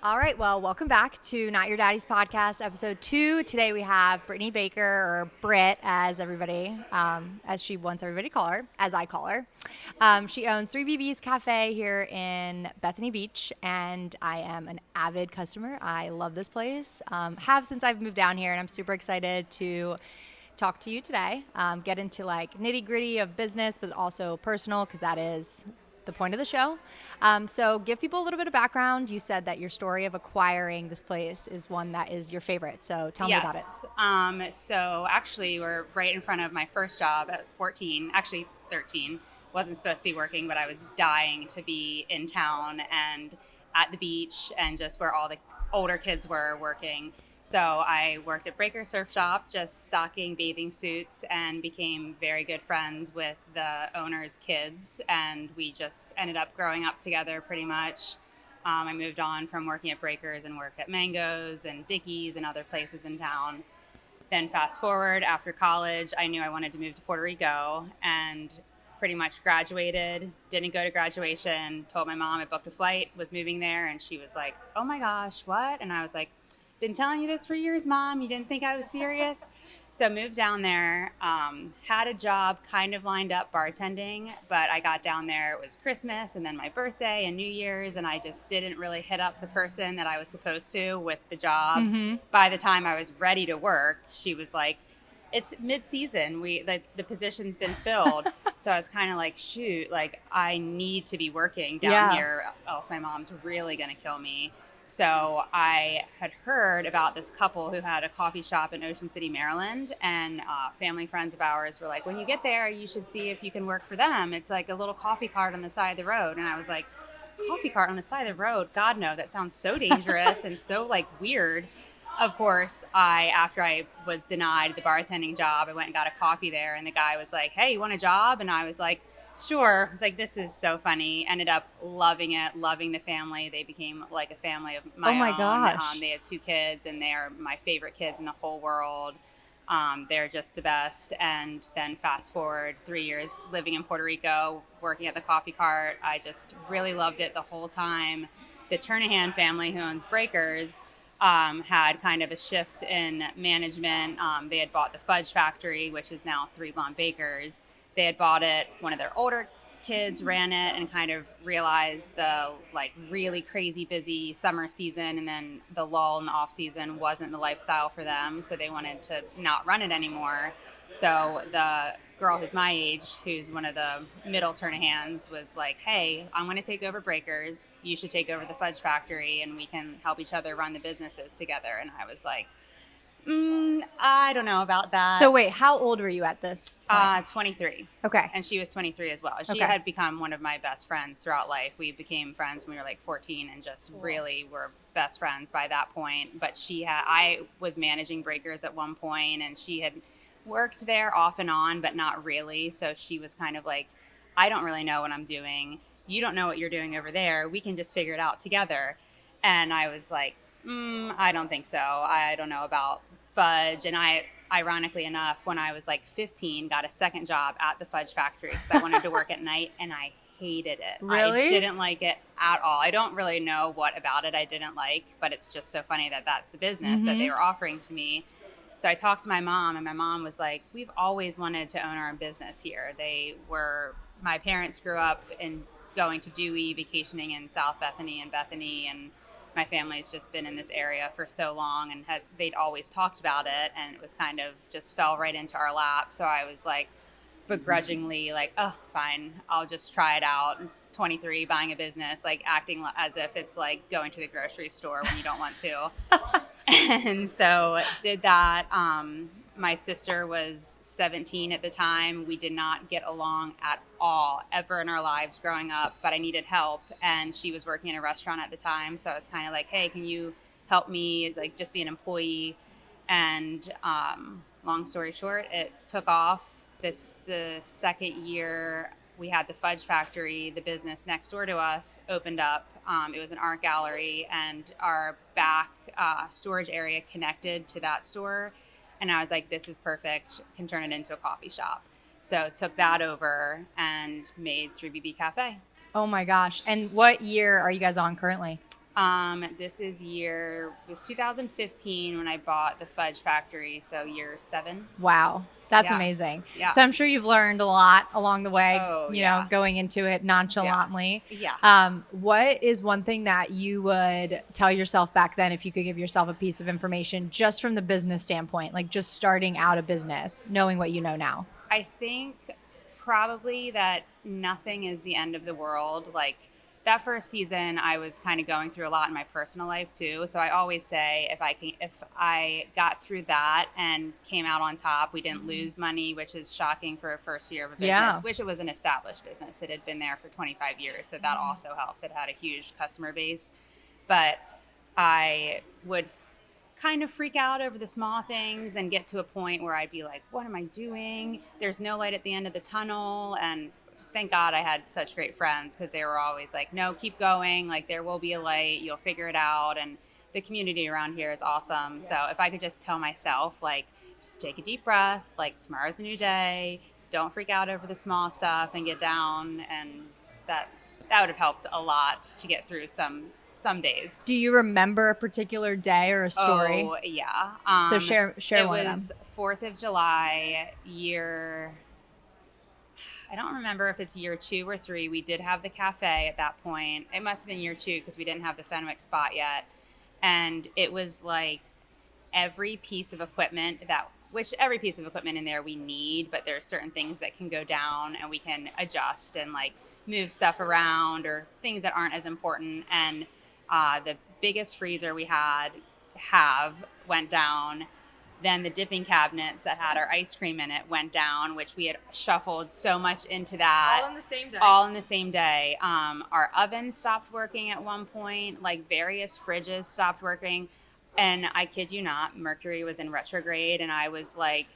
All right, well, welcome back to Not Your Daddy's Podcast, episode 2. Today we have Brittany Baker, or Britt, as everybody, as she wants everybody to call her, as I call her. She owns 3BB's Cafe here in Bethany Beach, and I am an avid customer. I love this place, have since I've moved down here, and I'm super excited to talk to you today, get into like nitty gritty of business, but also personal, because that is the point of the show. So give people a little bit of background. You said that your story of acquiring this place is one that is your favorite. So tell me about it. So actually we're right in front of my first job at 14, actually 13. Wasn't supposed to be working, but I was dying to be in town and at the beach and just where all the older kids were working. So I worked at Breaker Surf Shop, just stocking bathing suits, and became very good friends with the owner's kids. And we just ended up growing up together pretty much. I moved on from working at Breakers and worked at Mango's and Dickey's and other places in town. Then fast forward, after college, I knew I wanted to move to Puerto Rico and pretty much graduated, didn't go to graduation, told my mom I booked a flight, was moving there, and she was like, "Oh my gosh, what?" And I was like, "Been telling you this for years, Mom. You didn't think I was serious?" So moved down there, had a job kind of lined up bartending, but I got down there, it was Christmas and then my birthday and New Year's, and I just didn't really hit up the person that I was supposed to with the job. Mm-hmm. By the time I was ready to work, she was like, "It's mid-season. The position's been filled." So I was kind of like, shoot, like I need to be working down here, else my mom's really going to kill me. So I had heard about this couple who had a coffee shop in Ocean City, Maryland, and family friends of ours were like, "When you get there, you should see if you can work for them. It's like a little coffee cart on the side of the road." And I was like, "Coffee cart on the side of the road? God, no, that sounds so dangerous and so like weird." Of course, after I was denied the bartending job, I went and got a coffee there, and the guy was like, "Hey, you want a job?" And I was like, "Sure." I was like, "This is so funny." Ended up loving it, loving the family. They became like a family of my own. Oh my gosh. They had 2 kids, and they're my favorite kids in the whole world. They're just the best. And then fast forward 3 years living in Puerto Rico, working at the coffee cart. I just really loved it the whole time. The Turnahan family, who owns Breakers, had kind of a shift in management. They had bought the fudge factory, which is now 3 Blonde Bakers. They had bought it. One of their older kids ran it and kind of realized the like really crazy busy summer season and then the lull in the off season wasn't the lifestyle for them. So they wanted to not run it anymore. So the girl who's my age, who's one of the middle Turnahans, was like, "Hey, I'm going to take over Breakers. You should take over the fudge factory and we can help each other run the businesses together." And I was like, I don't know about that. So wait, how old were you at this point? 23. Okay. And she was 23 as well. She Okay. had become one of my best friends throughout life. We became friends when we were like 14 and just really were best friends by that point. But I was managing Breakers at one point, and she had worked there off and on, but not really. So she was kind of like, "I don't really know what I'm doing. You don't know what you're doing over there. We can just figure it out together." And I was like, I don't think so. I don't know about fudge. And I, ironically enough, when I was like 15, got a second job at the fudge factory because I wanted to work at night, and I hated it. Really? I didn't like it at all. I don't really know what about it I didn't like, but it's just so funny that that's the business that they were offering to me. So I talked to my mom, and my mom was like, "We've always wanted to own our own business here." My parents grew up in going to Dewey, vacationing in South Bethany and Bethany, and my family's just been in this area for so long, and they'd always talked about it, and it was kind of just fell right into our lap. So I was like begrudgingly like, "Oh, fine, I'll just try it out." 23, buying a business, like acting as if it's like going to the grocery store when you don't want to. And so did that. My sister was 17 at the time. We did not get along at all ever in our lives growing up, but I needed help, and she was working in a restaurant at the time. So I was kind of like, "Hey, can you help me like just be an employee?" And long story short, it took off. The second year we had the fudge factory, the business next door to us opened up. It was an art gallery, and our back storage area connected to that store. And I was like, "This is perfect, can turn it into a coffee shop." So took that over and made 3BB Cafe. Oh my gosh. And what year are you guys on currently? It was 2015 when I bought the Fudge Factory, so year 7. Wow. That's Yeah. amazing. Yeah. So I'm sure you've learned a lot along the way, Oh, you yeah. know, going into it nonchalantly. Yeah. What is one thing that you would tell yourself back then if you could give yourself a piece of information just from the business standpoint, like just starting out a business, knowing what you know now? I think probably that nothing is the end of the world. Like that first season, I was kind of going through a lot in my personal life too. So I always say if I got through that and came out on top, we didn't lose money, which is shocking for a first year of a business, which it was an established business. It had been there for 25 years. So that also helps. It had a huge customer base, but I would kind of freak out over the small things and get to a point where I'd be like, what am I doing? There's no light at the end of the tunnel. And thank God I had such great friends because they were always like, no, keep going. Like there will be a light. You'll figure it out. And the community around here is awesome. Yeah. So if I could just tell myself, like, just take a deep breath. Like tomorrow's a new day. Don't freak out over the small stuff and get down. And that would have helped a lot to get through some days. Do you remember a particular day or a story? Oh, yeah. So share one of them. It was 4th of July year. I don't remember if it's year 2 or 3. We did have the cafe at that point. It must have been year 2 because we didn't have the Fenwick spot yet. And it was like every piece of equipment every piece of equipment in there we need, but there are certain things that can go down and we can adjust and like move stuff around or things that aren't as important. And the biggest freezer we went down. Then the dipping cabinets that had our ice cream in it went down, which we had shuffled so much into that. All in the same day. All in the same day. Our oven stopped working at one point. Like various fridges stopped working. And I kid you not, Mercury was in retrograde. And I was like,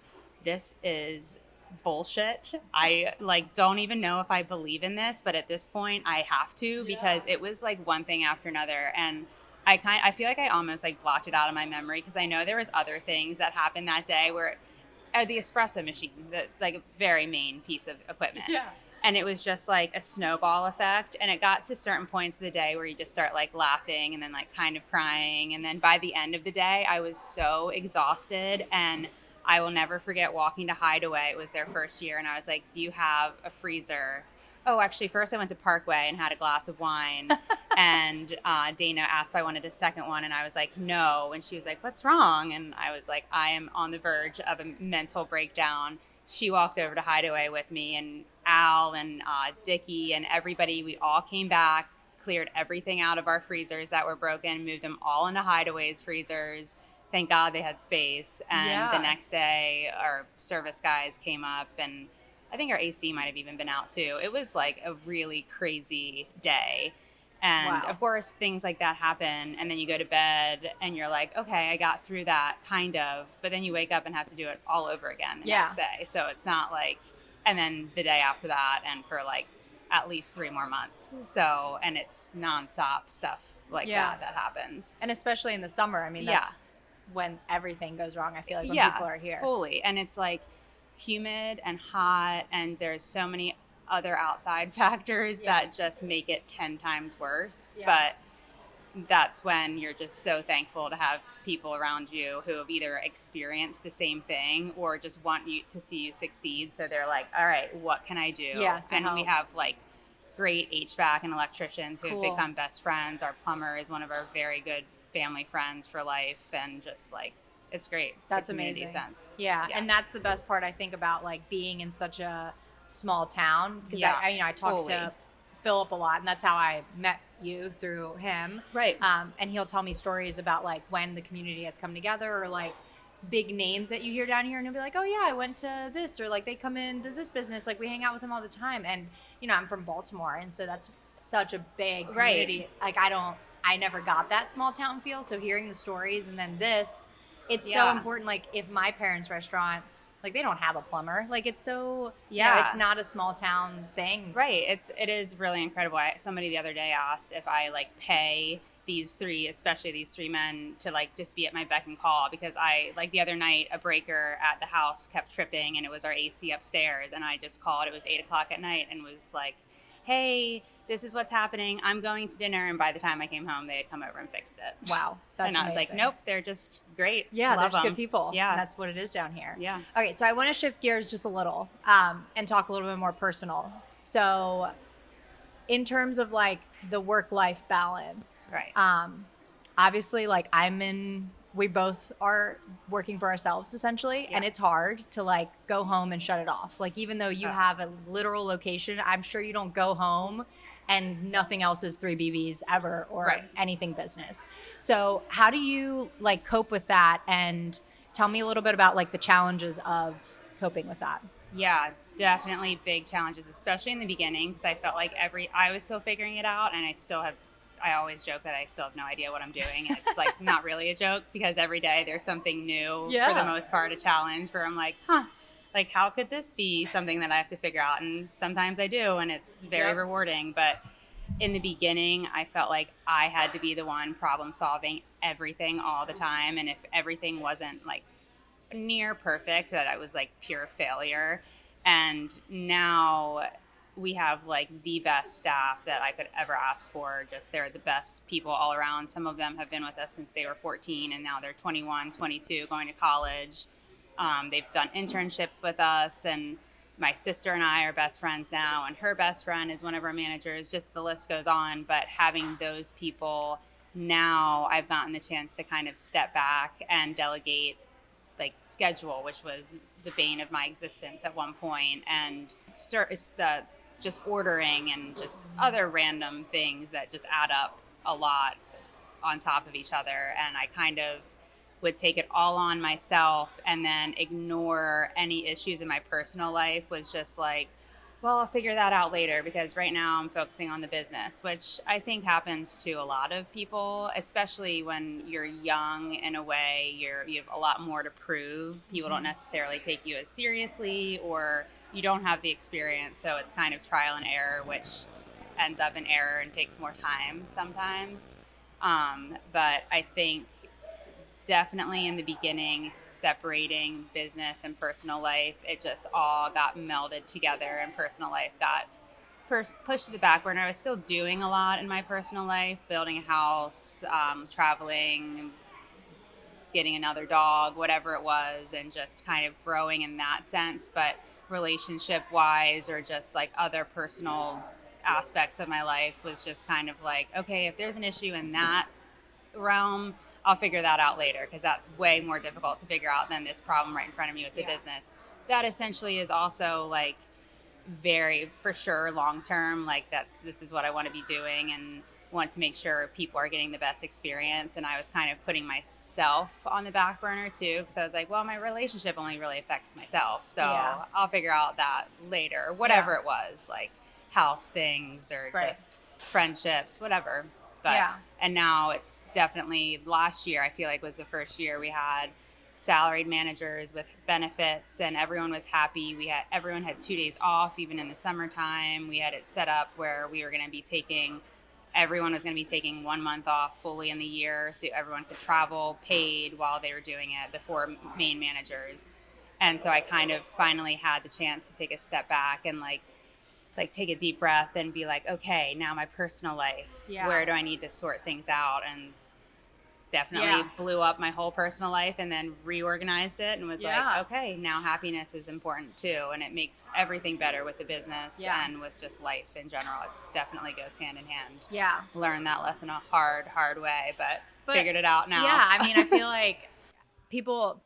this is bullshit. I like don't even know if I believe in this, but at this point I have to because it was like one thing after another, and I feel like I almost like blocked it out of my memory because I know there was other things that happened that day where the espresso machine, the like a very main piece of equipment. Yeah. And it was just like a snowball effect, and it got to certain points of the day where you just start like laughing and then like kind of crying, and then by the end of the day I was so exhausted. And I will never forget walking to Hideaway. It was their first year. And I was like, do you have a freezer? Oh, actually, first I went to Parkway and had a glass of wine. And Dana asked if I wanted a second one. And I was like, no. And she was like, what's wrong? And I was like, I am on the verge of a mental breakdown. She walked over to Hideaway with me. And Al and Dickie and everybody, we all came back, cleared everything out of our freezers that were broken, moved them all into Hideaway's freezers. Thank God they had space. And the next day, our service guys came up, and I think our AC might have even been out too. It was like a really crazy day. And of course, things like that happen. And then you go to bed and you're like, okay, I got through that kind of. But then you wake up and have to do it all over again the next day. So it's not like, and then the day after that, and for like at least 3 more months. So, and it's nonstop stuff like that happens. And especially in the summer. I mean, that's when everything goes wrong, I feel like, when people are here. Fully. And it's like humid and hot, and there's so many other outside factors that just make it 10 times worse. But that's when you're just so thankful to have people around you who have either experienced the same thing or just want you to see you succeed. So they're like, all right, what can I do? And we have like great HVAC and electricians who have become best friends. Our plumber is one of our very good family friends for life, and just like, it's great. That's amazing. Sense. Yeah. And that's the best part, I think, about like being in such a small town, because I talk to Philip a lot, and that's how I met you, through him. Right. And he'll tell me stories about like when the community has come together, or like big names that you hear down here, and he'll be like, oh yeah, I went to this, or like they come into this business, like we hang out with them all the time. And I'm from Baltimore, and so that's such a big community. Like I never got that small town feel. So hearing the stories, and then this, it's so important. Like if my parents' restaurant, like they don't have a plumber, like it's so, it's not a small town thing. Right. It is really incredible. Somebody the other day asked if I like pay these 3, especially these 3 men, to like just be at my beck and call, because I, like the other night, a breaker at the house kept tripping, and it was our AC upstairs, and I just called. It was 8:00 at night and was like, hey, this is what's happening. I'm going to dinner. And by the time I came home, they had come over and fixed it. Wow. That's and I was amazing. like, nope, they're just great. Yeah, they're Love just them. good people. Yeah. And that's what it is down here. Yeah. Okay, so I want to shift gears just a little and talk a little bit more personal. So in terms of like the work-life balance, Right. Obviously like we both are working for ourselves essentially, and it's hard to like go home and shut it off. Like even though you have a literal location, I'm sure you don't go home and nothing else is 3BBs ever or anything business. So how do you like cope with that? And tell me a little bit about like the challenges of coping with that. Yeah, definitely big challenges, especially in the beginning, because I felt like I was still figuring it out, and I always joke that I still have no idea what I'm doing. And it's like not really a joke, because every day there's something new for the most part, a challenge where I'm like, like how could this be something that I have to figure out? And sometimes I do, and it's very rewarding. But in the beginning, I felt like I had to be the one problem solving everything all the time. And if everything wasn't like near perfect, that I was like pure failure. And now we have like the best staff that I could ever ask for. Just they're the best people all around. Some of them have been with us since they were 14, and now they're 21, 22, going to college. They've done internships with us, and my sister and I are best friends now, and her best friend is one of our managers. Just the list goes on. But having those people now, I've gotten the chance to kind of step back and delegate like schedule, which was the bane of my existence at one point, and just ordering and just other random things that just add up a lot on top of each other. And I kind of would take it all on myself and then ignore any issues in my personal life. Was just like, well, I'll figure that out later, because right now I'm focusing on the business, which I think happens to a lot of people, especially when you're young. In a way, you have a lot more to prove. People don't necessarily take you as seriously, or you don't have the experience. So it's kind of trial and error, which ends up in error and takes more time sometimes. But I think definitely in the beginning, separating business and personal life, it just all got melded together, and personal life got pushed to the back burner. I was still doing a lot in my personal life, building a house, traveling, getting another dog, whatever it was, and just kind of growing in that sense. But relationship wise, or just like other personal aspects of my life, was just kind of like, okay, if there's an issue in that realm, I'll figure that out later, because that's way more difficult to figure out than this problem right in front of me with the business. That essentially is also like very, for sure, long term, like this is what I want to be doing, and want to make sure people are getting the best experience. And I was kind of putting myself on the back burner too, because I was like, well, my relationship only really affects myself, so I'll figure out that later, whatever it was, like house things or just friendships, whatever. But and now it's definitely, last year I feel like was the first year we had salaried managers with benefits, and everyone was happy. Everyone had 2 days off, even in the summertime. We had it set up where everyone was going to be taking 1 month off fully in the year, so everyone could travel paid while they were doing it, the 4 main managers. And so I kind of finally had the chance to take a step back and like take a deep breath and be like, okay, now my personal life, where do I need to sort things out? And definitely blew up my whole personal life, and then reorganized it, and was like, okay, now happiness is important too. And it makes everything better with the business and with just life in general. It's definitely goes hand in hand. Yeah. Learned that lesson a hard way, but figured it out now. Yeah. I mean, I feel like people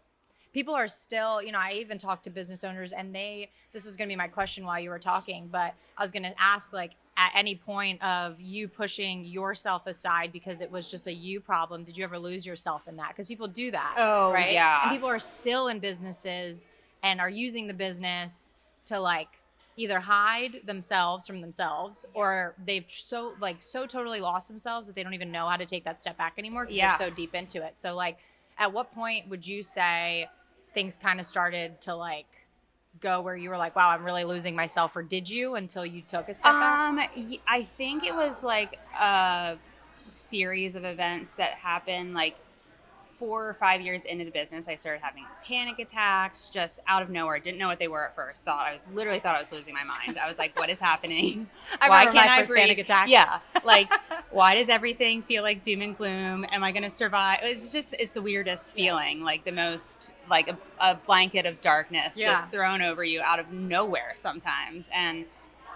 are still, I even talked to business owners, and this was going to be my question while you were talking, but I was going to ask, like, at any point of you pushing yourself aside because it was just a you problem, did you ever lose yourself in that? Because people do that. Oh, right? Yeah. And people are still in businesses and are using the business to like either hide themselves from themselves, or they've so totally lost themselves that they don't even know how to take that step back anymore because they're so deep into it. So like, at what point would you say things kind of started to like go where you were like, wow, I'm really losing myself? Or did you, until you took a step back? I think it was like a series of events that happened. Like, 4 or 5 years into the business, I started having panic attacks just out of nowhere. Didn't know what they were at first. Thought I was losing my mind. I was like, what is happening? I Why remember can't my I first breathe? panic attack. Yeah. Like, why does everything feel like doom and gloom? Am I going to survive? It's the weirdest feeling, like the most, like a blanket of darkness just thrown over you out of nowhere sometimes. And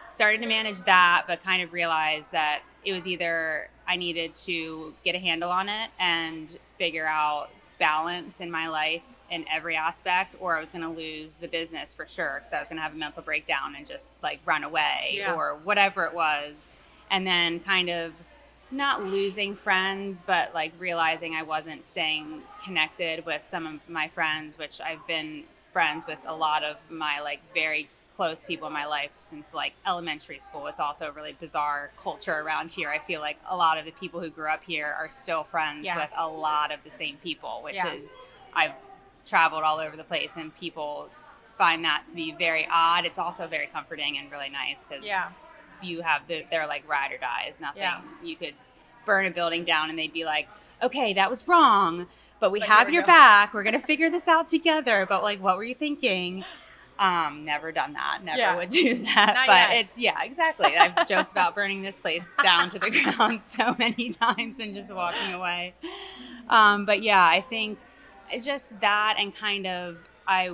started to manage that, but kind of realized that it was either I needed to get a handle on it and figure out balance in my life in every aspect, or I was going to lose the business for sure, because I was going to have a mental breakdown and just like run away or whatever it was. And then kind of not losing friends, but like realizing I wasn't staying connected with some of my friends, which I've been friends with a lot of my like very close people in my life since like elementary school. It's also a really bizarre culture around here. I feel like a lot of the people who grew up here are still friends with a lot of the same people, which is, I've traveled all over the place and people find that to be very odd. It's also very comforting and really nice because you have they're like ride or dies. Nothing. You could burn a building down and they'd be like, okay, that was wrong, but we have your back. We're going to figure this out together. But like, what were you thinking? Never done that. Never would do that. Not but yet. it's, exactly. I've joked about burning this place down to the ground so many times and just walking away. But yeah, I think just that, and kind of, I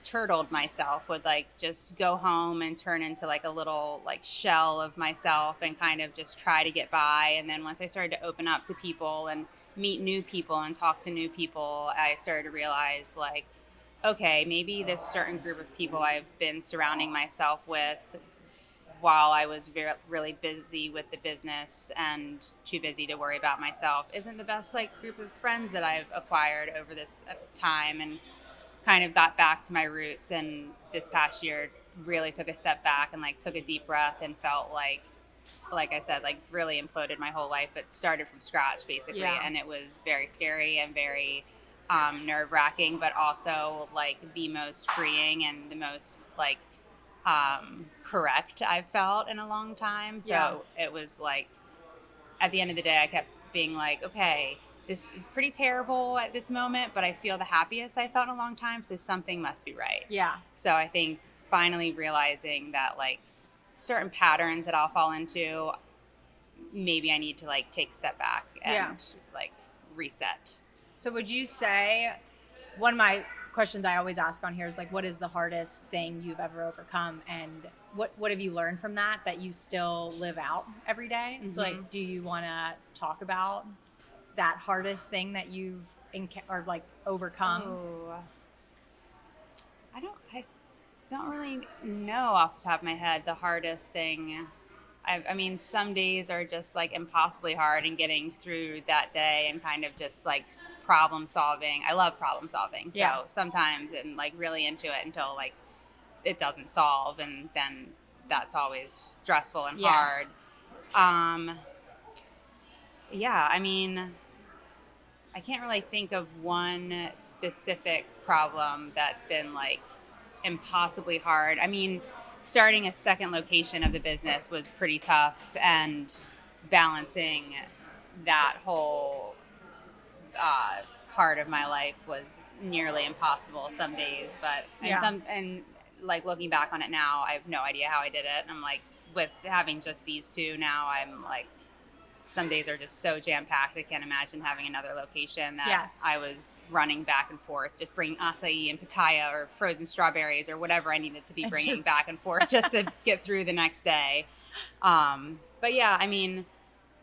turtled myself, would like just go home and turn into like a little like shell of myself and kind of just try to get by. And then once I started to open up to people and meet new people and talk to new people, I started to realize like, okay, maybe this certain group of people I've been surrounding myself with while I was really busy with the business and too busy to worry about myself isn't the best like group of friends that I've acquired over this time, and kind of got back to my roots. And this past year really took a step back and like took a deep breath and felt like I said, like really imploded my whole life, but started from scratch basically. And it was very scary and very nerve-wracking, but also like the most freeing and the most like correct I've felt in a long time. So it was like, at the end of the day, I kept being like, okay, this is pretty terrible at this moment, but I feel the happiest I felt in a long time, so something must be right. So I think finally realizing that like certain patterns that I'll fall into, maybe I need to like take a step back and like reset. So would you say, one of my questions I always ask on here is like, what is the hardest thing you've ever overcome? And what have you learned from that you still live out every day? Mm-hmm. So like, do you want to talk about that hardest thing that you've overcome? Oh, I don't really know off the top of my head the hardest thing. I mean, some days are just like impossibly hard, and getting through that day and kind of just like problem solving. I love problem solving. So sometimes I'm like really into it until like it doesn't solve, and then that's always stressful and hard. I mean, I can't really think of one specific problem that's been like impossibly hard. I mean, starting a second location of the business was pretty tough, and balancing that whole part of my life was nearly impossible some days. But and like looking back on it now, I have no idea how I did it. And I'm like, with having just these two now, I'm like, some days are just so jam-packed. I can't imagine having another location that I was running back and forth, just bringing acai and pitaya or frozen strawberries or whatever I needed to be bringing back and forth just to get through the next day. But yeah, I mean,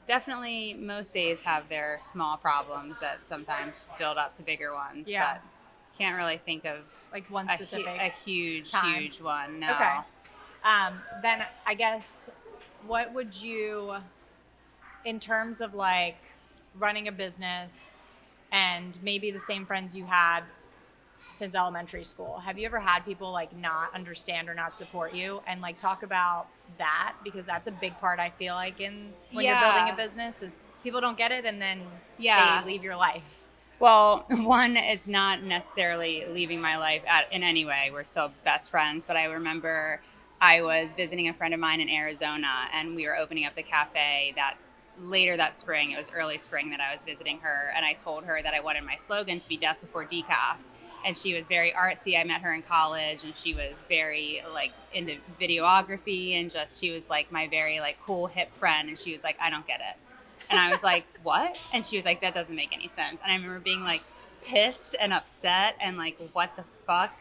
definitely most days have their small problems that sometimes build up to bigger ones. But can't really think of like one specific a huge one. No. Okay. Then I guess, what would you, in terms of like running a business and maybe the same friends you had since elementary school, have you ever had people like not understand or not support you? And like talk about that, because that's a big part, I feel like, in when you're building a business, is people don't get it and then they leave your life. Well, one, it's not necessarily leaving my life in any way. We're still best friends, but I remember I was visiting a friend of mine in Arizona, and we were opening up the cafe that later that spring, it was early spring that I was visiting her, and I told her that I wanted my slogan to be death before decaf. And she was very artsy. I met her in college, and she was very like into videography, and just, she was like my very like cool hip friend. And she was like, I don't get it. And I was like, what? And she was like, that doesn't make any sense. And I remember being like pissed and upset and like, what the fuck?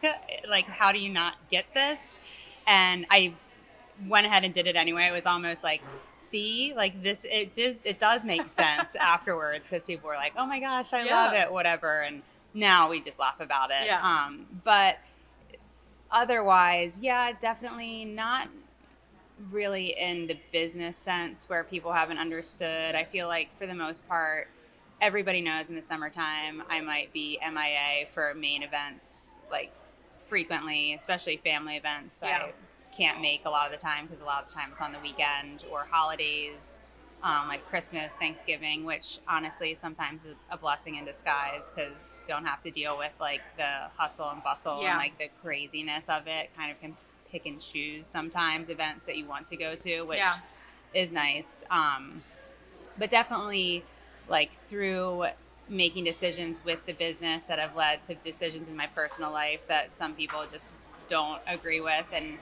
Like, how do you not get this? And I went ahead and did it anyway. It was almost like, see, like this, it does make sense afterwards, because people were like, oh my gosh, I love it, whatever. And now we just laugh about it. Yeah. But otherwise, yeah, definitely not really in the business sense where people haven't understood. I feel like for the most part, everybody knows in the summertime I might be MIA for main events, like frequently, especially family events. Yeah. I can't make a lot of the time because a lot of the time it's on the weekend or holidays. Like Christmas, Thanksgiving, which honestly sometimes is a blessing in disguise, because don't have to deal with like the hustle and bustle and like the craziness of it. Kind of can pick and choose sometimes events that you want to go to, which is nice. But definitely like through making decisions with the business that have led to decisions in my personal life that some people just don't agree with. And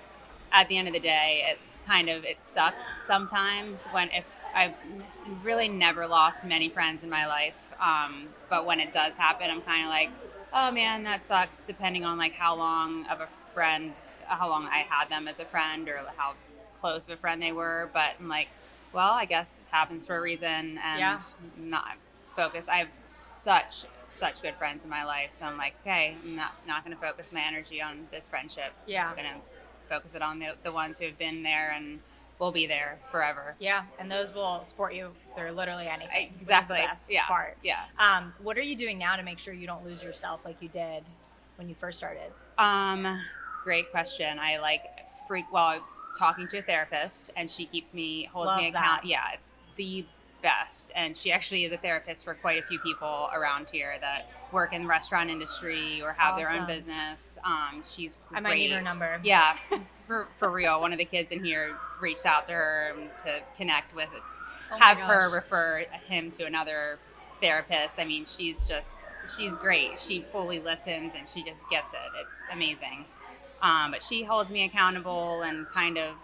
at the end of the day, it sucks sometimes if I've really never lost many friends in my life. But when it does happen, I'm kind of like, oh man, that sucks, depending on like how long I had them as a friend, or how close of a friend they were. But I'm like, well, I guess it happens for a reason, and not focus. I have such good friends in my life. So I'm like, okay, I'm not going to focus my energy on this friendship. Yeah. I'm going to focus it on the ones who have been there and will be there forever. Yeah, and those will support you through literally anything. Exactly. Which is the best part. Yeah. What are you doing now to make sure you don't lose yourself like you did when you first started? Great question. I talking to a therapist, and she holds me account. Yeah, it's the best. And she actually is a therapist for quite a few people around here that work in the restaurant industry or have their own business. She's great. I might need her number. Yeah, for real. One of the kids in here reached out to her to connect with, have her refer him to another therapist. I mean, she's great. She fully listens and she just gets it. It's amazing. But she holds me accountable and kind of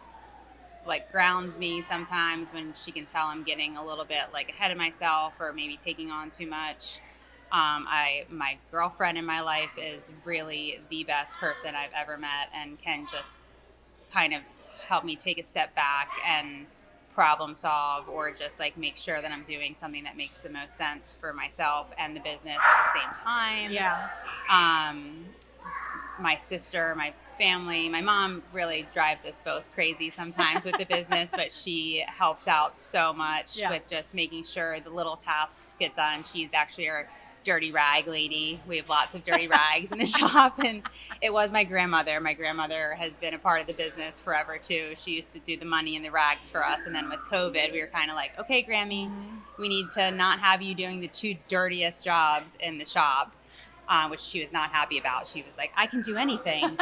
like grounds me sometimes when she can tell I'm getting a little bit like ahead of myself or maybe taking on too much. My girlfriend in my life is really the best person I've ever met, and can just kind of help me take a step back and problem solve, or just like make sure that I'm doing something that makes the most sense for myself and the business at the same time. Yeah. My sister, my family, my mom really drives us both crazy sometimes with the business, but she helps out so much with just making sure the little tasks get done. She's actually our dirty rag lady. We have lots of dirty rags in the shop, and it was my grandmother. My grandmother has been a part of the business forever too. She used to do the money and the rags for us, and then with COVID, we were kind of like, okay, Grammy, we need to not have you doing the two dirtiest jobs in the shop. Which she was not happy about. She was like, I can do anything.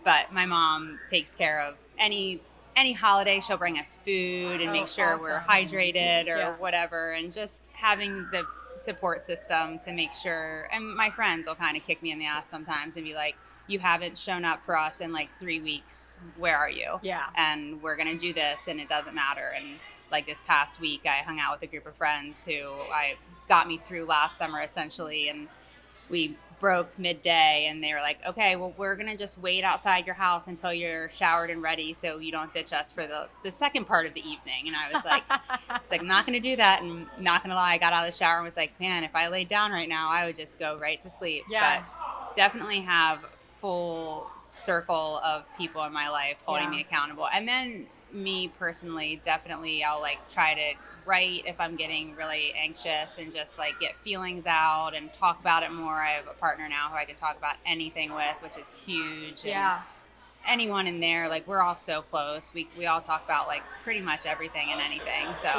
But my mom takes care of any holiday. She'll bring us food and make sure we're hydrated or whatever. And just having the support system to make sure. And my friends will kind of kick me in the ass sometimes and be like, you haven't shown up for us in like 3 weeks. Where are you? Yeah. And we're going to do this, and it doesn't matter. And like this past week, I hung out with a group of friends who got me through last summer essentially. And we broke midday, and they were like, okay, well, we're going to just wait outside your house until you're showered and ready so you don't ditch us for the second part of the evening. And I was like, I'm not going to do that. And not going to lie, I got out of the shower and was like, man, if I laid down right now, I would just go right to sleep. Yes. But definitely have full circle of people in my life holding me accountable. And then me personally, definitely I'll like try to write if I'm getting really anxious and just like get feelings out and talk about it more. I have a partner now who I can talk about anything with, which is huge. Yeah. And anyone in there, like we're all so close. We all talk about like pretty much everything and anything. So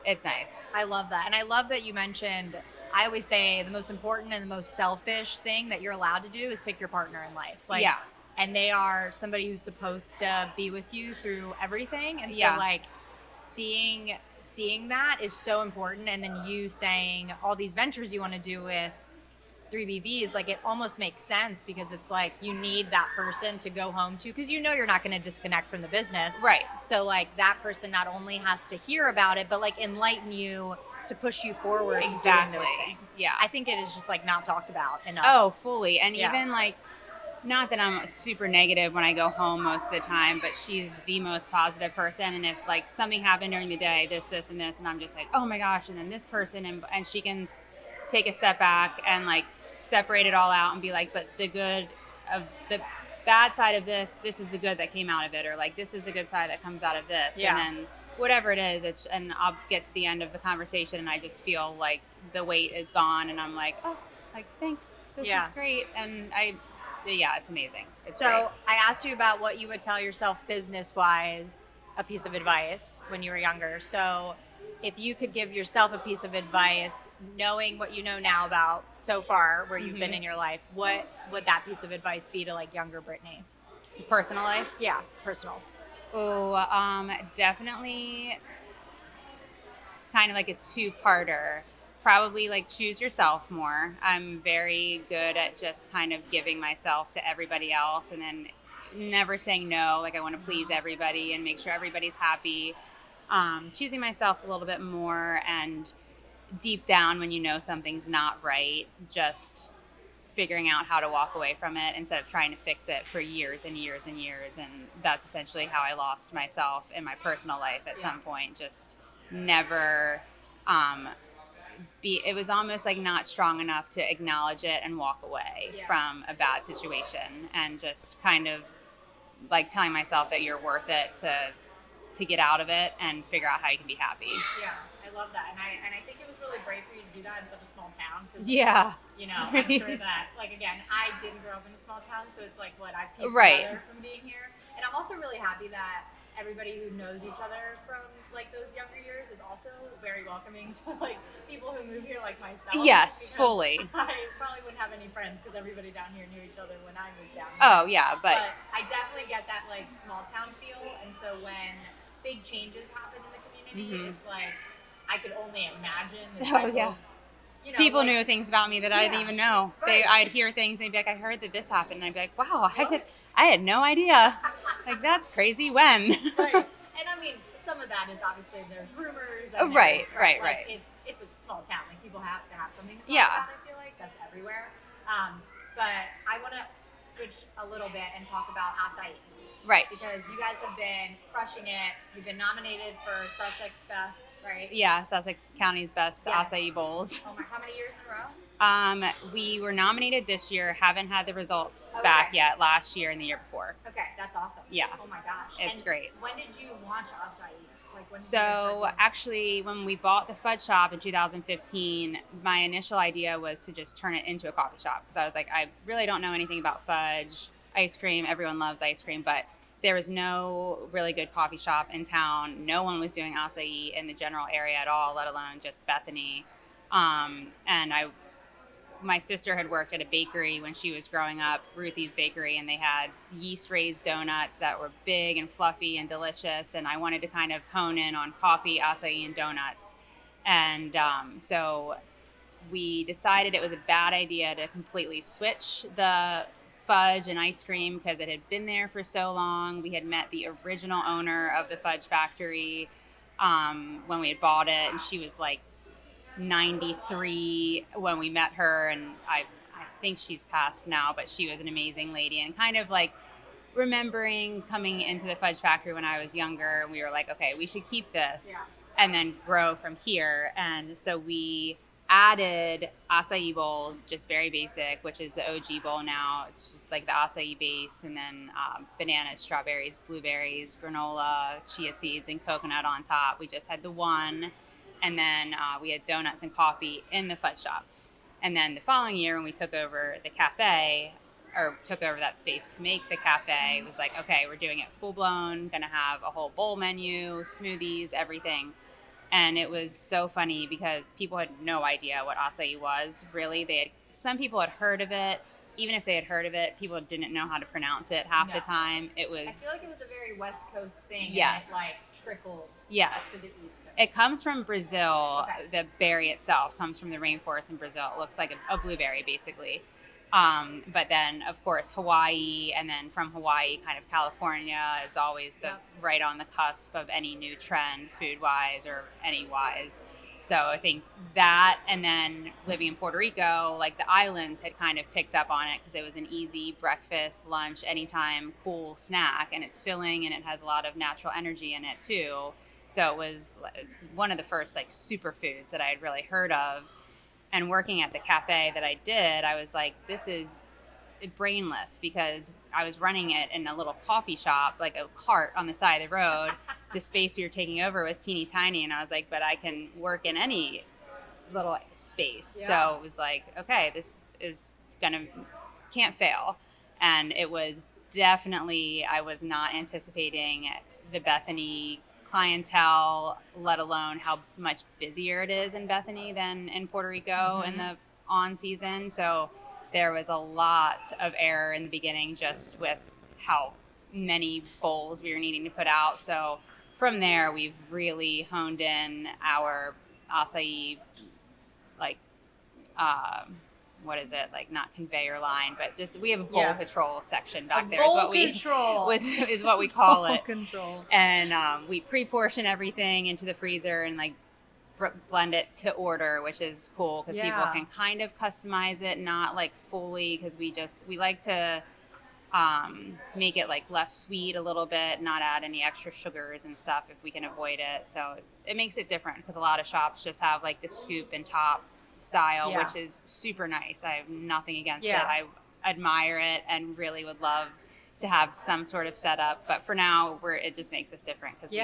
it's nice. I love that. And I love that you mentioned, I always say the most important and the most selfish thing that you're allowed to do is pick your partner in life. Like, and they are somebody who's supposed to be with you through everything. And so like seeing seeing that is so important. And then you saying all these ventures you want to do with 3BBs, like it almost makes sense because it's like you need that person to go home to because you know you're not going to disconnect from the business. Right. So like that person not only has to hear about it, but like enlighten you to push you forward to doing those things. Yeah. I think it is just like not talked about enough. Oh, fully. And even like, not that I'm super negative when I go home most of the time, but she's the most positive person. And if like something happened during the day, this, and this, and I'm just like, oh my gosh, and then this person, and she can take a step back and like separate it all out and be like, but the good of the bad side of this is the good that came out of it, or like this is the good side that comes out of this. And then whatever it is, and I'll get to the end of the conversation and I just feel like the weight is gone and I'm like, oh, like thanks, this is great. And it's amazing. It's great. I asked you about what you would tell yourself business-wise, a piece of advice when you were younger. So if you could give yourself a piece of advice, knowing what you know now about so far where you've been in your life, what would that piece of advice be to like younger Brittany? Personal life? Yeah, personal. Oh, definitely. It's kind of like a two-parter. Probably like choose yourself more. I'm very good at just kind of giving myself to everybody else and then never saying no. Like I want to please everybody and make sure everybody's happy. Choosing myself a little bit more, and deep down when you know something's not right, just figuring out how to walk away from it instead of trying to fix it for years and years and years. And that's essentially how I lost myself in my personal life at some point. Just never it was almost like not strong enough to acknowledge it and walk away from a bad situation, and just kind of like telling myself that you're worth it to get out of it and figure out how you can be happy. Yeah, I love that. And I think it was really brave for you to do that in such a small town. Yeah. You know, I'm sure that, like, again, I didn't grow up in a small town, so it's like what I've pieced together from being here. And I'm also really happy that everybody who knows each other from like those younger years is also very welcoming to like people who move here like myself. Yes, fully. I probably wouldn't have any friends because everybody down here knew each other when I moved down here. Oh yeah, but I definitely get that like small town feel, and so when big changes happen in the community, it's like I could only imagine the type of, you know, people like, knew things about me that I didn't even know. I'd hear things and they'd be like, I heard that this happened, and I'd be like, wow, I had no idea. Like, that's crazy. When? Right. And I mean, some of that is obviously there's rumors. And right. It's a small town. Like people have to have something to talk about. I feel like that's everywhere. But I want to switch a little bit and talk about acai. Right. Because you guys have been crushing it. You've been nominated for Sussex Best, right? Yeah, Sussex County's Best acai bowls. Oh my, how many years in a row? We were nominated this year, haven't had the results back yet, last year and the year before. Okay, that's awesome. Yeah. Oh my gosh. It's great. When did you launch acai? Like when so actually, when we bought the fudge shop in 2015, my initial idea was to just turn it into a coffee shop, because I was like, I really don't know anything about fudge, ice cream. Everyone loves ice cream, but there was no really good coffee shop in town. No one was doing acai in the general area at all, let alone just Bethany. And my sister had worked at a bakery when she was growing up, Ruthie's Bakery, and they had yeast-raised donuts that were big and fluffy and delicious. And I wanted to kind of hone in on coffee, acai, and donuts. And so we decided it was a bad idea to completely switch the fudge and ice cream because it had been there for so long. We had met the original owner of the fudge factory when we had bought it, and she was like 93 when we met her, and I think she's passed now, but she was an amazing lady. And kind of like remembering coming into the fudge factory when I was younger, we were like, okay, we should keep this and then grow from here. And so we added acai bowls, just very basic, which is the OG bowl now. It's just like the acai base, and then bananas, strawberries, blueberries, granola, chia seeds, and coconut on top. We just had the one. And then we had donuts and coffee in the fudge shop. And then the following year, when we took over the cafe, or took over that space to make the cafe, it was like, okay, we're doing it full blown, gonna have a whole bowl menu, smoothies, everything. And it was so funny because people had no idea what acai was, really. Some people had heard of it, even if they had heard of it, people didn't know how to pronounce it half the time. It was. I feel like it was a very West Coast thing. Yes. And it, like, trickled Yes. to the East Coast. It comes from Brazil. Okay. The berry itself comes from the rainforest in Brazil. It looks like a blueberry, basically. But then, of course, Hawaii, and then from Hawaii, kind of California is always right on the cusp of any new trend, food-wise or any-wise. So I think that, and then living in Puerto Rico, like the islands had kind of picked up on it because it was an easy breakfast, lunch, anytime cool snack, and it's filling and it has a lot of natural energy in it too. So it's one of the first like superfoods that I had really heard of. And working at the cafe that I did, I was like, this is brainless, because I was running it in a little coffee shop, like a cart on the side of the road. The space we were taking over was teeny tiny, and I was like, but I can work in any little space. Yeah. So it was like, okay, this is can't fail. And it was definitely, I was not anticipating the Bethany clientele, let alone how much busier it is in Bethany than in Puerto Rico in the on season. So there was a lot of error in the beginning just with how many bowls we were needing to put out. So from there, we've really honed in our acai, like, what is it? Like, not conveyor line, but just, we have a bowl control section back there. Bowl control is what we call it. Control. And we pre-portion everything into the freezer and like blend it to order, which is cool because people can kind of customize it, not like fully, because we like to make it like less sweet a little bit, not add any extra sugars and stuff if we can avoid it. So it makes it different, because a lot of shops just have like the scoop and top style, which is super nice. I have nothing against it. I admire it and really would love to have some sort of setup. But for now, it just makes us different, because we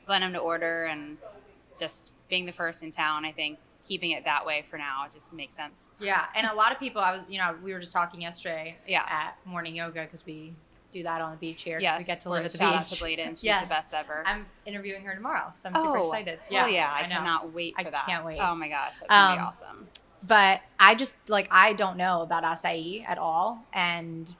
blend them to order, and just being the first in town, I think keeping it that way for now just makes sense. Yeah, and a lot of people, we were just talking yesterday at morning yoga, because we do that on the beach here, because we get to live at the beach. Shout out to Bladen. She's the best ever. I'm interviewing her tomorrow, so I'm super excited. I cannot wait for that. I can't wait. Oh my gosh, that's going to be awesome. But I just, I don't know about acai at all. And,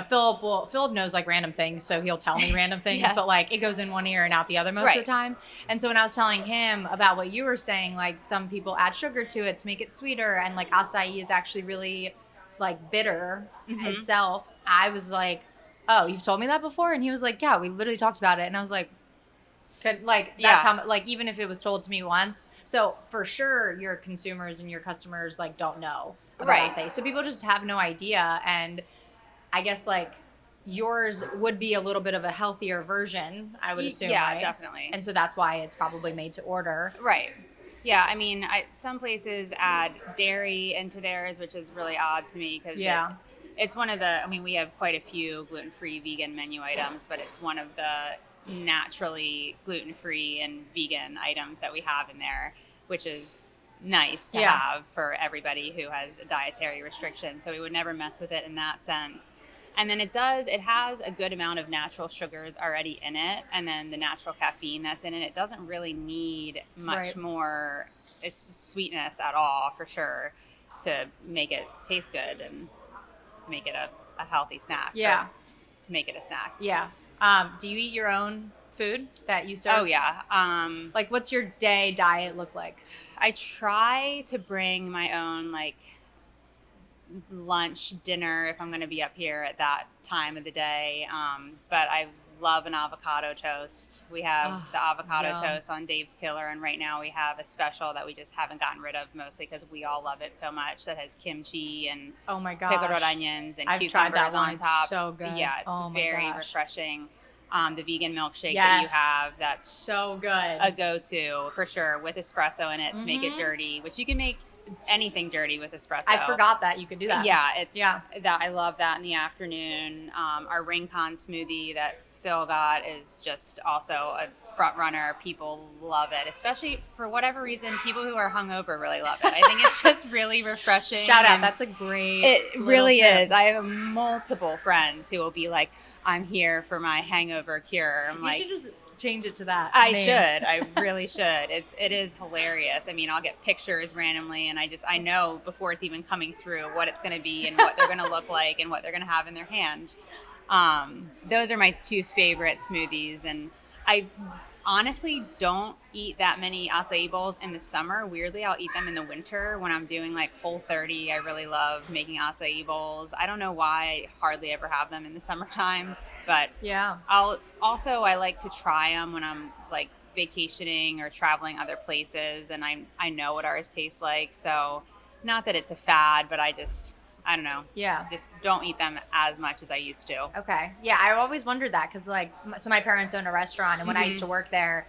Philip knows like random things, so he'll tell me random things, but like it goes in one ear and out the other most of the time. And so when I was telling him about what you were saying, like some people add sugar to it to make it sweeter, and like acai is actually really like bitter itself, I was like, oh, you've told me that before? And he was like, yeah, we literally talked about it. And I was like, that's how, like, even if it was told to me once. So for sure, your consumers and your customers like don't know about acai. So people just have no idea. And I guess like yours would be a little bit of a healthier version, I would assume. Yeah, right? definitely. And so that's why it's probably made to order. Right. Yeah, I mean, some places add dairy into theirs, which is really odd to me, because it's one of the, we have quite a few gluten-free vegan menu items, but it's one of the naturally gluten-free and vegan items that we have in there, which is nice to have for everybody who has a dietary restriction. So we would never mess with it in that sense. And then it has a good amount of natural sugars already in it, and then the natural caffeine that's in it. It doesn't really need much more sweetness at all, for sure, to make it taste good and to make it a healthy snack. Yeah. To make it a snack. Yeah. Do you eat your own food that you serve? Oh, yeah. Like, what's your day diet look like? I try to bring my own, like, lunch, dinner, if I'm going to be up here at that time of the day. But I love an avocado toast. We have the avocado toast on Dave's Killer, and right now we have a special that we just haven't gotten rid of, mostly because we all love it so much, that has kimchi and pickled red onions and cucumbers on top. It's so good. Yeah, it's very refreshing. The vegan milkshake that you have, that's so good. A go-to for sure, with espresso in it to make it dirty, which you can make anything dirty with espresso. I forgot that you could do that. Yeah, that I love that in the afternoon. Our Rincon smoothie that Phil got is just also a front runner. People love it, especially for whatever reason. People who are hungover really love it. I think it's just really refreshing. Shout out, that's a great. It really is. I have multiple friends who will be like, "I'm here for my hangover cure." I'm like, you should just change it to that. I name. should. I really should. It is hilarious. I mean, I'll get pictures randomly, and I know before it's even coming through what it's going to be and what they're going to look like and what they're going to have in their hand. Those are my two favorite smoothies, and I honestly don't eat that many acai bowls in the summer. Weirdly, I'll eat them in the winter when I'm doing like Whole30. I really love making acai bowls. I don't know why I hardly ever have them in the summertime, but yeah, I like to try them when I'm like vacationing or traveling other places, and I know what ours taste like. So not that it's a fad, but I don't know. Yeah. Just don't eat them as much as I used to. Okay. Yeah, I always wondered that because, like, so my parents own a restaurant, and when I used to work there,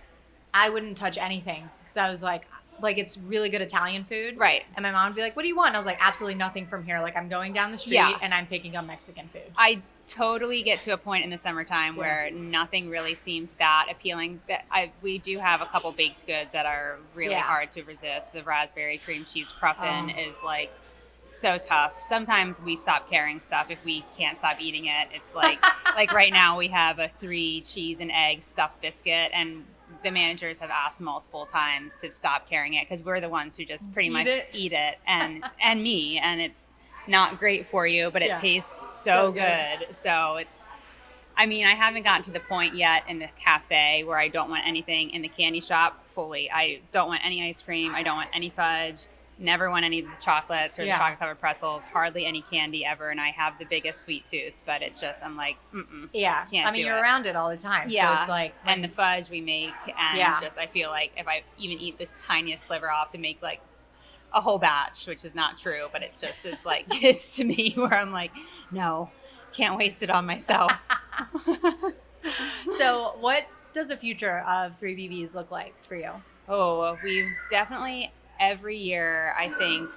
I wouldn't touch anything because I was like, it's really good Italian food. Right. And my mom would be like, what do you want? And I was like, absolutely nothing from here. Like, I'm going down the street and I'm picking up Mexican food. I totally get to a point in the summertime where nothing really seems that appealing. We do have a couple baked goods that are really hard to resist. The raspberry cream cheese cruffin is like so tough. Sometimes we stop carrying stuff if we can't stop eating it. It's like like right now we have a 3 cheese and egg stuffed biscuit, and the managers have asked multiple times to stop carrying it because we're the ones who just pretty much eat it and me, and it's not great for you, but it tastes so good. So I haven't gotten to the point yet in the cafe where I don't want anything in the candy shop fully. I don't want any ice cream. I don't want any fudge. Never want any of the chocolates or the chocolate covered pretzels, hardly any candy ever. And I have the biggest sweet tooth, but it's just, I'm like, yeah. Can't you're around it all the time. Yeah. So it's like, and the fudge we make, and I feel like if I even eat this tiniest sliver, I'll have to make like a whole batch, which is not true, but it just is like, gets to me where I'm like, no, can't waste it on myself. So what does the future of 3BBs look like for you? Oh, we've definitely, every year, I think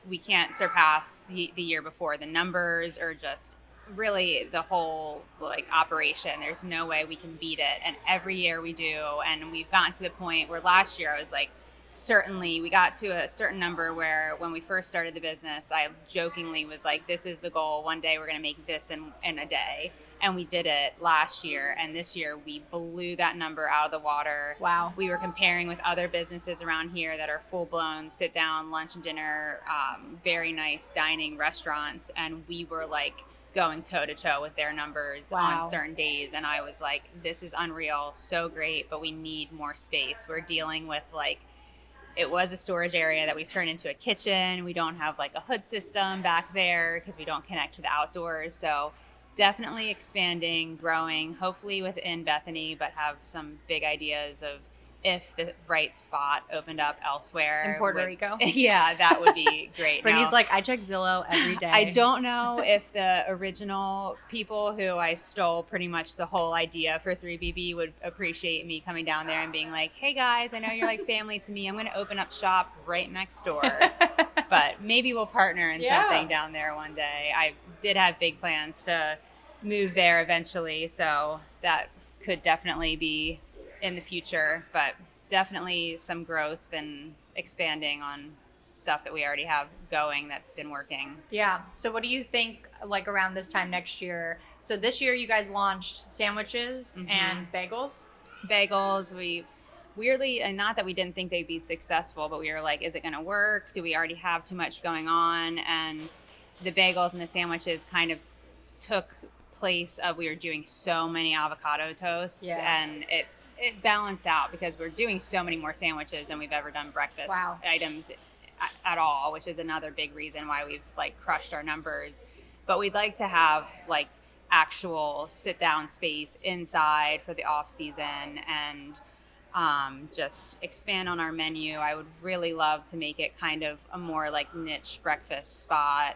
we can't surpass the year before. The numbers are just really the whole like operation. There's no way we can beat it. And every year we do. And we've gotten to the point where last year I was like, certainly we got to a certain number where when we first started the business, I jokingly was like, this is the goal. One day we're going to make this in a day. And we did it last year. And this year we blew that number out of the water. Wow. We were comparing with other businesses around here that are full-blown sit-down lunch and dinner, very nice dining restaurants. And we were like going toe-to-toe with their numbers on certain days. And I was like, this is unreal. So great. But we need more space. We're dealing with like, it was a storage area that we've turned into a kitchen. We don't have like a hood system back there because we don't connect to the outdoors. So definitely expanding, growing, hopefully within Bethany, but have some big ideas of if the right spot opened up elsewhere. In Puerto Rico? Yeah, that would be great. Brittany's like, I check Zillow every day. I don't know if the original people who I stole pretty much the whole idea for 3BB would appreciate me coming down there and being like, hey guys, I know you're like family to me. I'm going to open up shop right next door. But maybe we'll partner in something down there one day. I did have big plans to move there eventually, so that could definitely be in the future, but definitely some growth and expanding on stuff that we already have going that's been working. Yeah. So what do you think like around this time next year? So this year you guys launched sandwiches and bagels. Bagels, we weirdly, and not that we didn't think they'd be successful, but we were like, is it going to work? Do we already have too much going on? And the bagels and the sandwiches kind of took place of, we were doing so many avocado toasts and it balanced out because we're doing so many more sandwiches than we've ever done breakfast items at all, which is another big reason why we've like crushed our numbers. But we'd like to have like actual sit down space inside for the off season and just expand on our menu. I would really love to make it kind of a more like niche breakfast spot.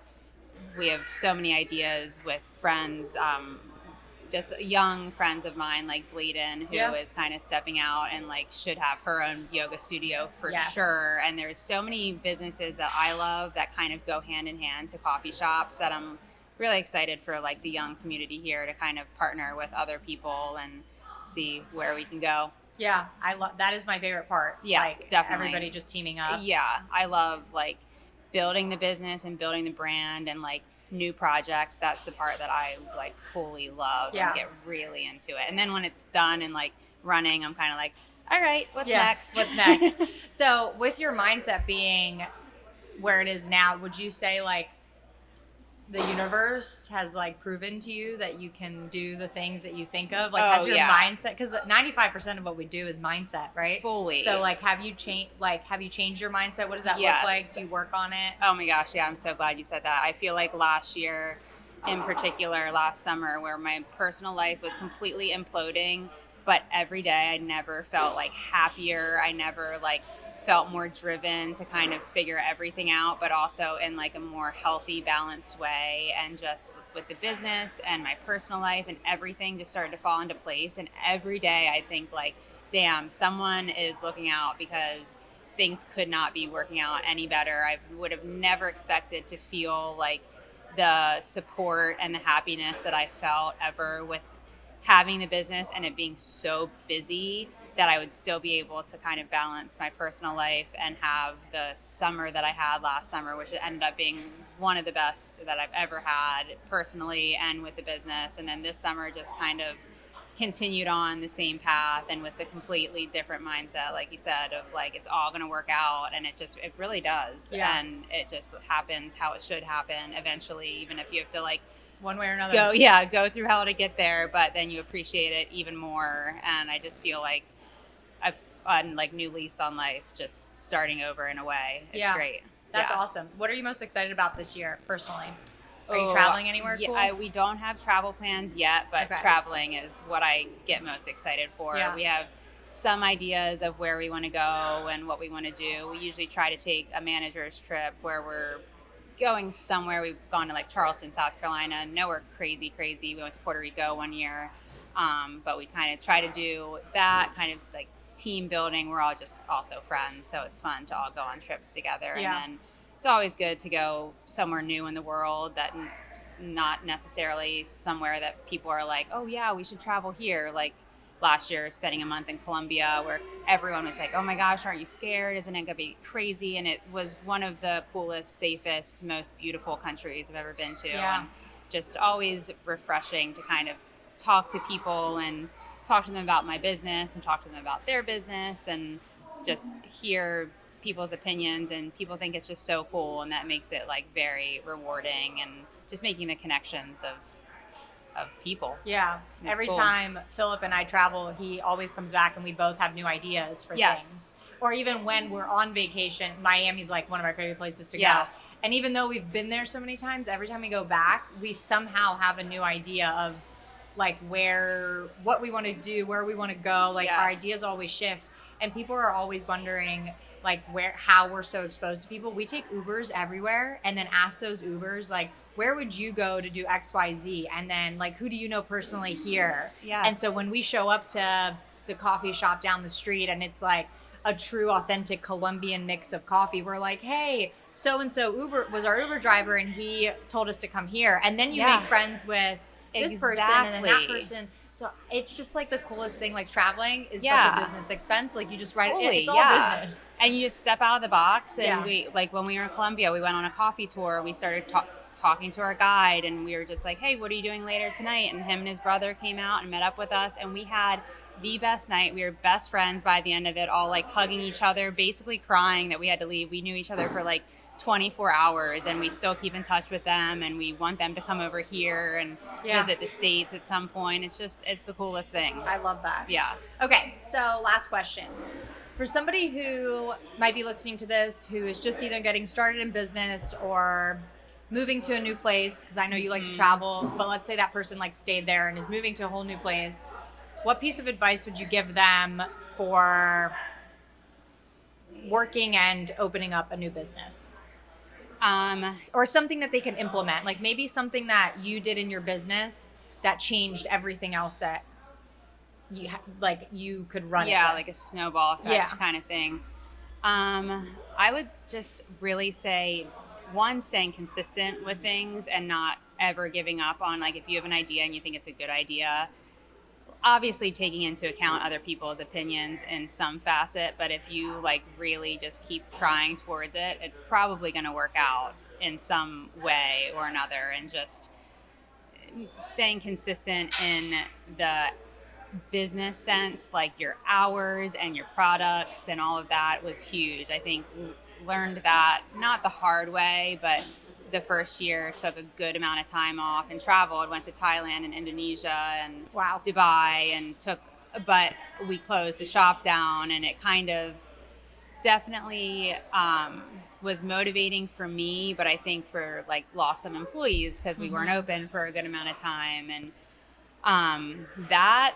We have so many ideas with friends, just young friends of mine like Bladen, who is kind of stepping out and like should have her own yoga studio for sure. And there's so many businesses that I love that kind of go hand in hand to coffee shops that I'm really excited for like the young community here to kind of partner with other people and see where we can go. Yeah, I love that. Is my favorite part. Yeah, like, definitely. Everybody just teaming up. Yeah, I love like building the business and building the brand and like new projects. That's the part that I like fully love and get really into it. And then when it's done and like running, I'm kind of like, all right, what's Yeah. next? What's next? So with your mindset being where it is now, would you say like the universe has like proven to you that you can do the things that you think of? Like, has your mindset, because 95% of what we do is mindset, right? Fully. So like, have you changed your mindset? What does that look like? Do you work on it? Oh my gosh, yeah, I'm so glad you said that. I feel like last year, in particular, last summer, where my personal life was completely imploding, but every day I never felt like happier. I never like felt more driven to kind of figure everything out, but also in like a more healthy, balanced way. And just with the business and my personal life and everything just started to fall into place. And every day I think like, damn, someone is looking out, because things could not be working out any better. I would have never expected to feel like the support and the happiness that I felt ever with having the business and it being so busy, that I would still be able to kind of balance my personal life and have the summer that I had last summer, which ended up being one of the best that I've ever had personally and with the business. And then this summer just kind of continued on the same path, and with the completely different mindset, like you said, of like, it's all going to work out. And it really does. Yeah. And it just happens how it should happen eventually, even if you have to like one way or another go through hell to get there, but then you appreciate it even more. And I just feel like I've on like new lease on life, just starting over in a way. It's great. That's awesome. What are you most excited about this year personally? Are you traveling anywhere cool? We don't have travel plans yet, but traveling is what I get most excited for. Yeah. We have some ideas of where we want to go and what we want to do. We usually try to take a manager's trip where we're going somewhere. We've gone to like Charleston, South Carolina, nowhere crazy. We went to Puerto Rico one year, but we kind of try to do that kind of like team building. We're all just also friends, so it's fun to all go on trips together. Yeah. And then it's always good to go somewhere new in the world that's not necessarily somewhere that people are like, oh yeah, we should travel here. Like last year, spending a month in Colombia, where everyone was like, oh my gosh, aren't you scared? Isn't it gonna be crazy? And it was one of the coolest, safest, most beautiful countries I've ever been to. Yeah. And just always refreshing to kind of talk to people and talk to them about my business and talk to them about their business, and just hear people's opinions. And people think it's just so cool, and that makes it like very rewarding, and just making the connections of people. Yeah. Every time Philip and I travel, he always comes back and we both have new ideas for things. Or even when we're on vacation, Miami's like one of my favorite places to go. And even though we've been there so many times, every time we go back, we somehow have a new idea of like what we want to do, where we want to go. Like our ideas always shift, and people are always wondering like how we're so exposed to people. We take Ubers everywhere and then ask those Ubers like, where would you go to do XYZ? And then like, who do you know personally here? Yes. And so when we show up to the coffee shop down the street and it's like a true authentic Colombian mix of coffee, we're like, hey, so-and-so Uber was our Uber driver and he told us to come here. And then you make friends with this person and then that person. So it's just like the coolest thing. Like traveling is such a business expense. Like you just write it. It's all business. And you just step out of the box. And we, like when we were in Colombia, we went on a coffee tour. We started talking to our guide, and we were just like, hey, what are you doing later tonight? And him and his brother came out and met up with us, and we had the best night. We were best friends by the end of it, all like hugging each other, basically crying that we had to leave. We knew each other for like 24 hours, and we still keep in touch with them, and we want them to come over here and visit the States at some point. It's the coolest thing. I love that. Yeah. Okay, so last question. For somebody who might be listening to this, who is just either getting started in business or moving to a new place, because I know you like to travel, but let's say that person like stayed there and is moving to a whole new place, what piece of advice would you give them for working and opening up a new business? Or something that they can implement, like maybe something that you did in your business that changed everything else that you could run. Yeah, like a snowball effect kind of thing. I would just really say, one, staying consistent with things and not ever giving up on, like, if you have an idea and you think it's a good idea, obviously taking into account other people's opinions in some facet, but if you like really just keep trying towards it, it's probably going to work out in some way or another. And just staying consistent in the business sense, like your hours and your products and all of that was huge. I think learned that not the hard way, but the first year took a good amount of time off and traveled, went to Thailand and Indonesia and Wow. Dubai but we closed the shop down, and it kind of definitely was motivating for me, but I think for like lost some employees because we weren't open for a good amount of time. And that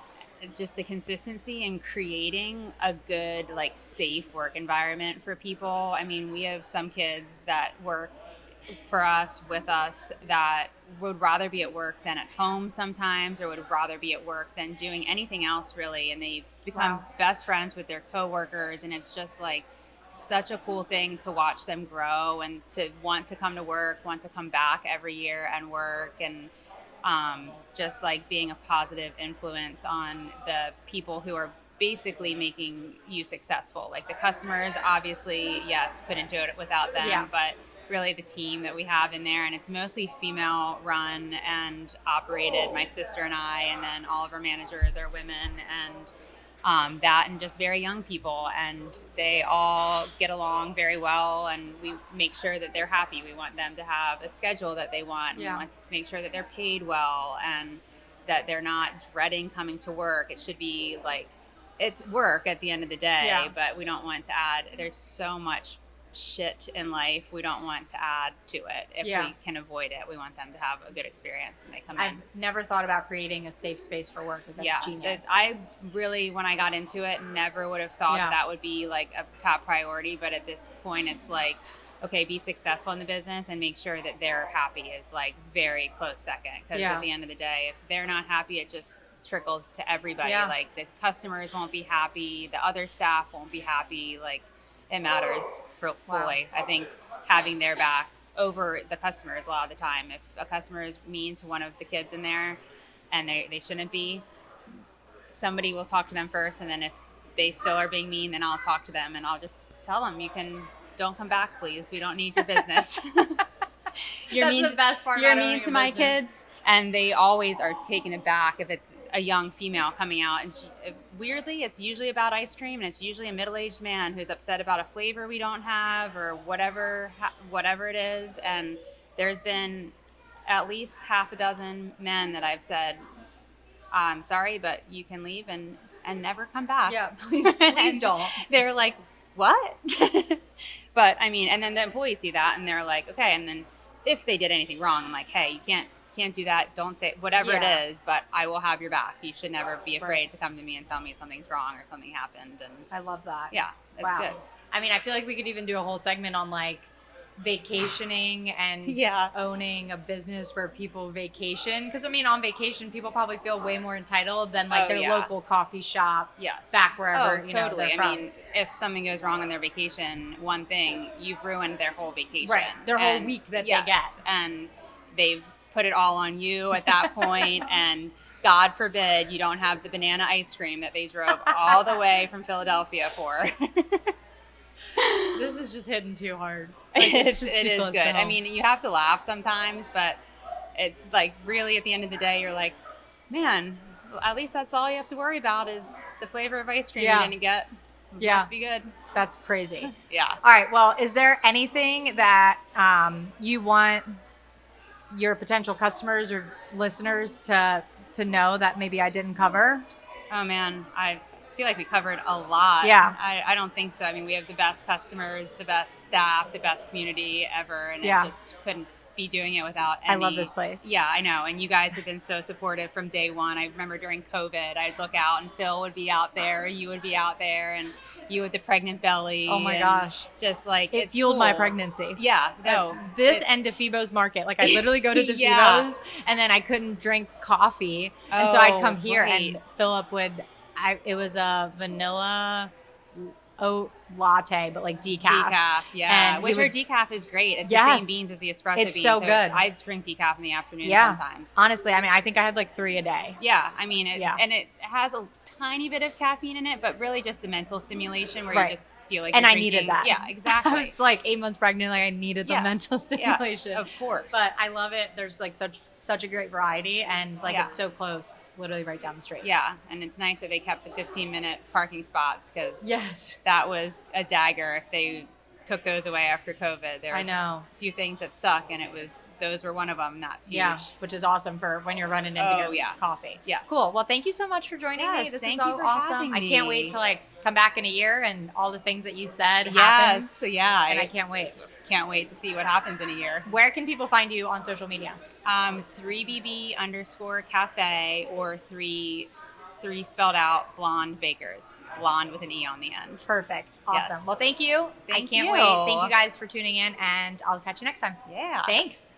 just the consistency in creating a good, like, safe work environment for people. I mean, we have some kids that work for us, with us, that would rather be at work than at home sometimes, or would rather be at work than doing anything else really. And they become best friends with their coworkers. And it's just like such a cool thing to watch them grow and to want to come to work, want to come back every year and work. And just like being a positive influence on the people who are basically making you successful. Like the customers, obviously, yes, couldn't do it without them, but really the team that we have in there, and it's mostly female run and operated, my sister and I, and then all of our managers are women, and that, and just very young people, and they all get along very well, and we make sure that they're happy. We want them to have a schedule that they want. We want to make sure that they're paid well and that they're not dreading coming to work. It should be like, it's work at the end of the day, but we don't want to add, there's so much shit in life, we don't want to add to it. If we can avoid it, we want them to have a good experience when they come in. I've never thought about creating a safe space for work. That's genius. I really, when I got into it, never would have thought that would be like a top priority, but at this point it's like, okay, be successful in the business and make sure that they're happy is like very close second, because at the end of the day, if they're not happy, it just trickles to everybody. Like the customers won't be happy, the other staff won't be happy. Like it matters fully. I think having their back over the customers a lot of the time. If a customer is mean to one of the kids in there and they shouldn't be, somebody will talk to them first, and then if they still are being mean, then I'll talk to them and I'll just tell them, don't come back, please. We don't need your business. You're That's the best part. You're mean to my kids, and they always are taken aback if it's a young female coming out. And weirdly, it's usually about ice cream, and it's usually a middle-aged man who's upset about a flavor we don't have or whatever it is. And there's been at least half a dozen men that I've said, "I'm sorry, but you can leave and never come back." Yeah, please don't. They're like, "What?" But I mean, and then the employees see that and they're like, okay. And then if they did anything wrong, I'm like, hey, you can't do that. Don't say whatever it is, but I will have your back. You should never be afraid to come to me and tell me something's wrong or something happened. And I love that. Yeah, that's good. I mean, I feel like we could even do a whole segment on like vacationing and owning a business where people vacation. Because I mean, on vacation, people probably feel way more entitled than like their local coffee shop. Back wherever totally. they're from. I mean, if something goes wrong on their vacation, one thing, you've ruined their whole vacation. Right. Their whole week that they get. And they've put it all on you at that point. And God forbid you don't have the banana ice cream that they drove all the way from Philadelphia for. This is just hitting too hard. Like, it is good. I mean, you have to laugh sometimes, but it's like really at the end of the day, you're like, man, at least that's all you have to worry about is the flavor of ice cream you didn't get. It must be good. That's crazy. Yeah. All right. Well, is there anything that you want your potential customers or listeners to know that maybe I didn't cover? Oh man, I feel like we covered a lot. Yeah. I don't think so. I mean, we have the best customers, the best staff, the best community ever, and I just couldn't be doing it without any. I love this place. Yeah, I know. And you guys have been so supportive from day one. I remember during COVID, I'd look out and Phil would be out there, you would be out there, and you with the pregnant belly. Oh my gosh. Just like it fueled my pregnancy. Yeah. No. This and DeFebo's Market. Like I literally go to DeFebo's and then I couldn't drink coffee. And so I'd come here and Philip would it was a vanilla oat latte, but like decaf. Decaf, yeah. And which our decaf is great. It's the same beans as the espresso beans. It's so good. I drink decaf in the afternoon sometimes. Honestly, I mean, I think I had like 3 a day. Yeah, I mean, and it has a tiny bit of caffeine in it, but really just the mental stimulation where you're just feel like And you're I needed drinking. that. Yeah, exactly. I was like 8 months pregnant. Like I needed the Yes, mental stimulation. Yes, of course. But I love it. There's like such a great variety, and like Yeah. it's so close. It's literally right down the street. Yeah, and it's nice that they kept the 15-minute parking spots because Yes. that was a dagger if they took those away after COVID. There I was know. a few things that stuck, and those were one of them. That's huge. Yeah, which is awesome for when you're running into Oh, your yeah. coffee. Yes. Cool. Well, thank you so much for joining me. Yes, This is thank so you for awesome. having I can't wait me. to like come back in a year and all the things that you said happen. Yes, yeah. And I can't wait. Can't wait to see what happens in a year. Where can people find you on social media? 3BB_cafe or three spelled out blonde bakers. Blonde with an E on the end. Perfect. Awesome. Yes. Well, thank you. I Thank can't you. wait. Thank you guys for tuning in, and I'll catch you next time. Yeah. Thanks.